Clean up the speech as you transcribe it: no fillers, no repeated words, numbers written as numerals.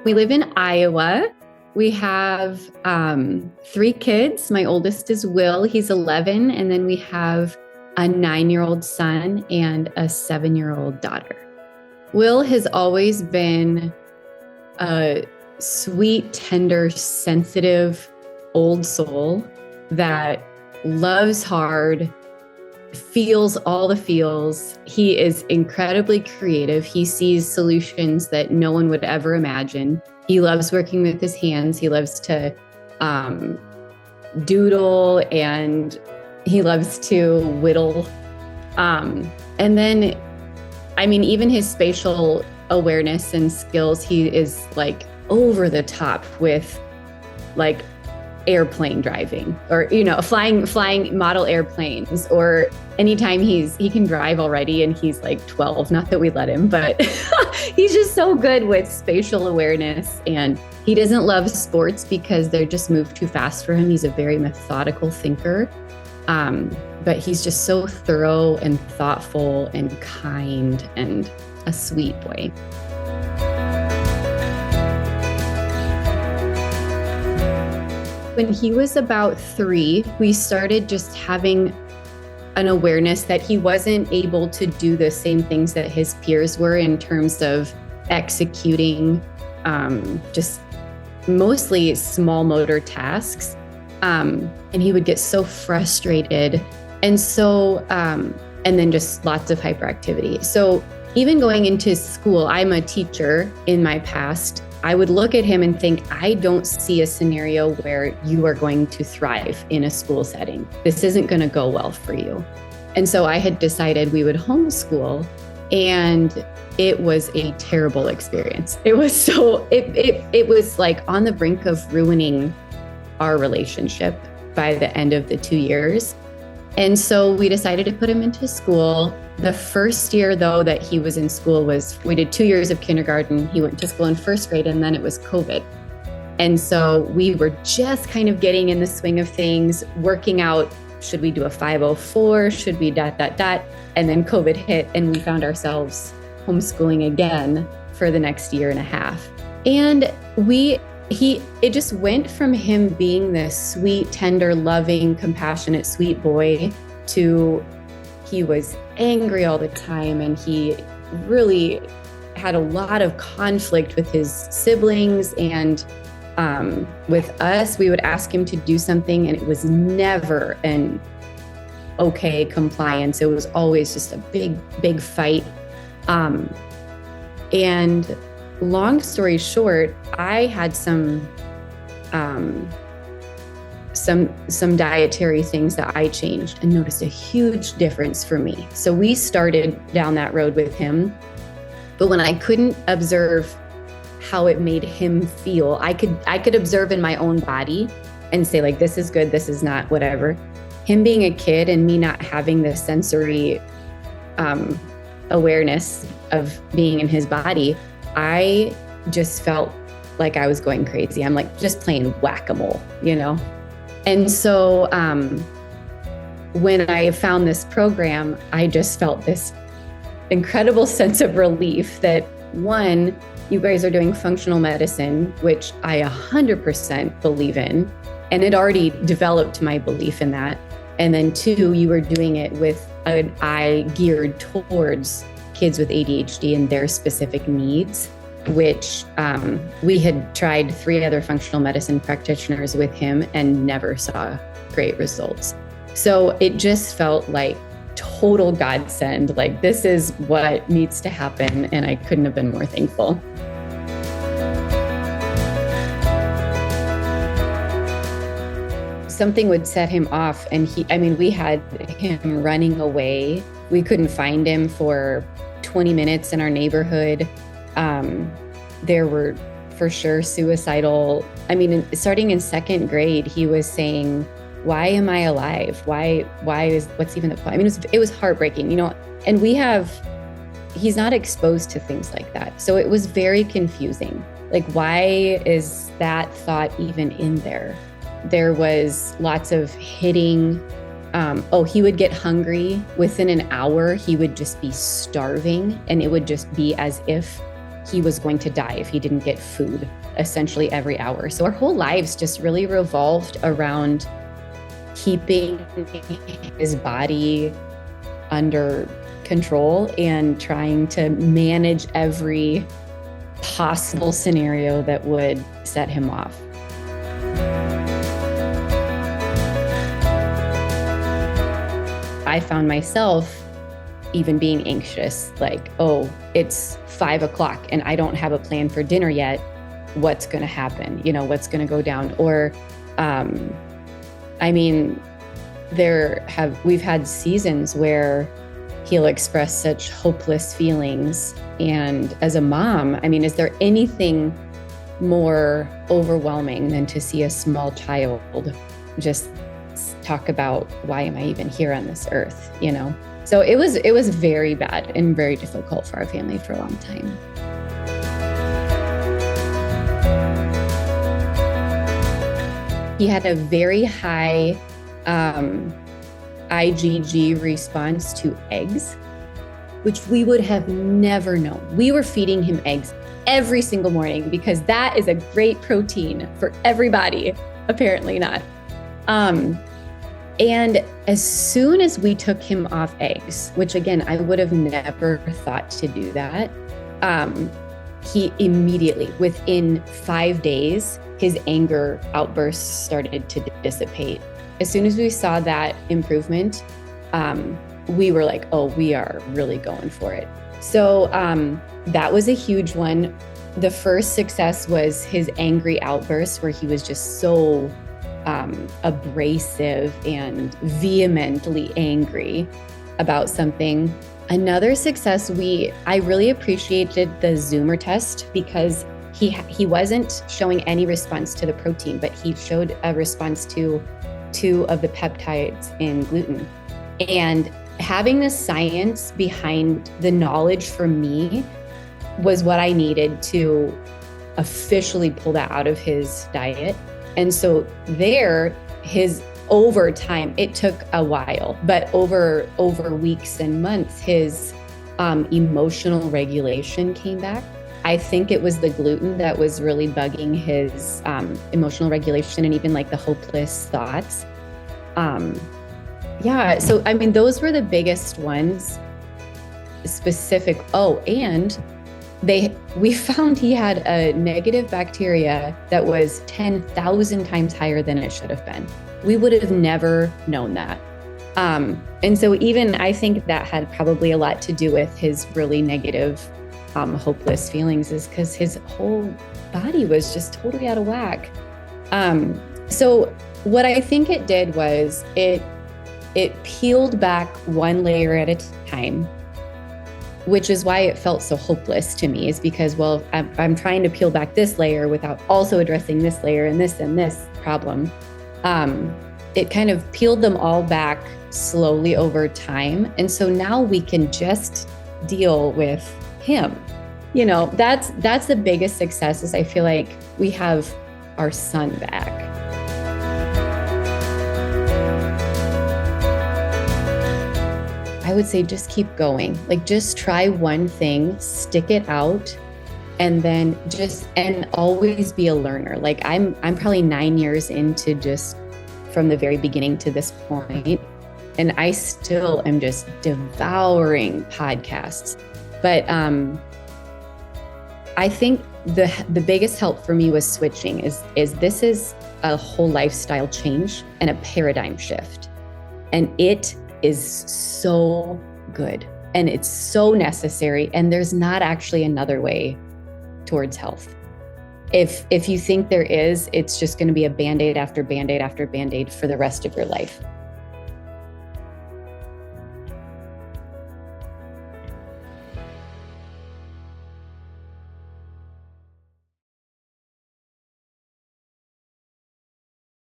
We live in Iowa. We have 3 kids. My oldest is Will. He's 11. And then we have a 9-year-old son and a 7-year-old daughter. Will has always been a sweet, tender, sensitive old soul that loves hard, feels all the feels. He is incredibly creative. He sees solutions that no one would ever imagine. He loves working with his hands. He loves to doodle, and he loves to whittle. And then, even his spatial awareness and skills, he is like over the top with like airplane driving, or flying model airplanes, or anytime he can drive already, and he's like 12, not that we let him, but he's just so good with spatial awareness. And he doesn't love sports because they just move too fast for him. He's a very methodical thinker, but he's just so thorough and thoughtful and kind and a sweet boy. When he was about 3, we started just having an awareness that he wasn't able to do the same things that his peers were in terms of executing just mostly small motor tasks. And he would get so frustrated. And then just lots of hyperactivity. So even going into school, I'm a teacher in my past. I would look at him and think, I don't see a scenario where you are going to thrive in a school setting. This isn't going to go well for you. And so I had decided we would homeschool, and it was a terrible experience. It was it was like on the brink of ruining our relationship by the end of the 2 years. And so we decided to put him into school. The first year, though, that he was in school we did 2 years of kindergarten. He went to school in first grade, and then it was COVID. And so we were just kind of getting in the swing of things, working out, should we do a 504? Should we ... And then COVID hit, and we found ourselves homeschooling again for the next year and a half. And it just went from him being this sweet, tender, loving, compassionate, sweet boy to he was angry all the time, and he really had a lot of conflict with his siblings and with us. We would ask him to do something, and it was never an okay compliance. It was always just a big, big fight. And long story short, I had some dietary things that I changed and noticed a huge difference for me. So we started down that road with him, but when I couldn't observe how it made him feel, I could observe in my own body and say, like, this is good, this is not, whatever. Him being a kid and me not having the sensory awareness of being in his body, I just felt like I was going crazy. I'm like just playing whack-a-mole, And so when I found this program, I just felt this incredible sense of relief that, one, you guys are doing functional medicine, which I 100% believe in, and it already developed my belief in that. And then 2, you were doing it with an eye geared towards kids with ADHD and their specific needs, which we had tried 3 other functional medicine practitioners with him and never saw great results. So it just felt like total godsend. Like, this is what needs to happen. And I couldn't have been more thankful. Something would set him off, and we had him running away. We couldn't find him for 20 minutes in our neighborhood. There were for sure suicidal. Starting in 2nd grade, he was saying, why am I alive? What's even the point? It was heartbreaking, and he's not exposed to things like that. So it was very confusing. Like, why is that thought even in there? There was lots of hitting. He would get hungry. Within an hour, he would just be starving, and it would just be as if he was going to die if he didn't get food essentially every hour. So our whole lives just really revolved around keeping his body under control and trying to manage every possible scenario that would set him off. I found myself even being anxious, like, oh, it's 5 o'clock and I don't have a plan for dinner yet. What's going to happen? What's going to go down? Or, we've had seasons where he'll express such hopeless feelings. And as a mom, is there anything more overwhelming than to see a small child just talk about, why am I even here on this earth? So it was very bad and very difficult for our family for a long time. He had a very high IgG response to eggs, which we would have never known. We were feeding him eggs every single morning because that is a great protein for everybody. Apparently not. And as soon as we took him off eggs, which again, I would have never thought to do that, he immediately, within 5 days, his anger outbursts started to dissipate. As soon as we saw that improvement, we were like, oh, we are really going for it. So that was a huge one. The first success was his angry outbursts, where he was just so abrasive and vehemently angry about something. Another success, I really appreciated the Zoomer test because he wasn't showing any response to the protein, but he showed a response to 2 of the peptides in gluten. And having the science behind the knowledge for me was what I needed to officially pull that out of his diet. And so over time, it took a while, but over weeks and months, his emotional regulation came back. I think it was the gluten that was really bugging his emotional regulation and even like the hopeless thoughts. So those were the biggest ones. Specific. Oh, and we found he had a negative bacteria that was 10,000 times higher than it should have been. We would have never known that. And so even I think that had probably a lot to do with his really negative, hopeless feelings, is because his whole body was just totally out of whack. So what I think it did was it peeled back one layer at a time, which is why it felt so hopeless to me, is because, well, I'm trying to peel back this layer without also addressing this layer and this problem. It kind of peeled them all back slowly over time. And so now we can just deal with him. That's the biggest success, is I feel like we have our son back. I would say just keep going. Like, just try one thing, stick it out, and then and always be a learner. Like I'm probably 9 years into just from the very beginning to this point, and I still am just devouring podcasts. But I think the biggest help for me was switching. Is this is a whole lifestyle change and a paradigm shift, and it is so good and it's so necessary, and there's not actually another way towards health. If you think there is, it's just going to be a Band-Aid after Band-Aid after Band-Aid for the rest of your life.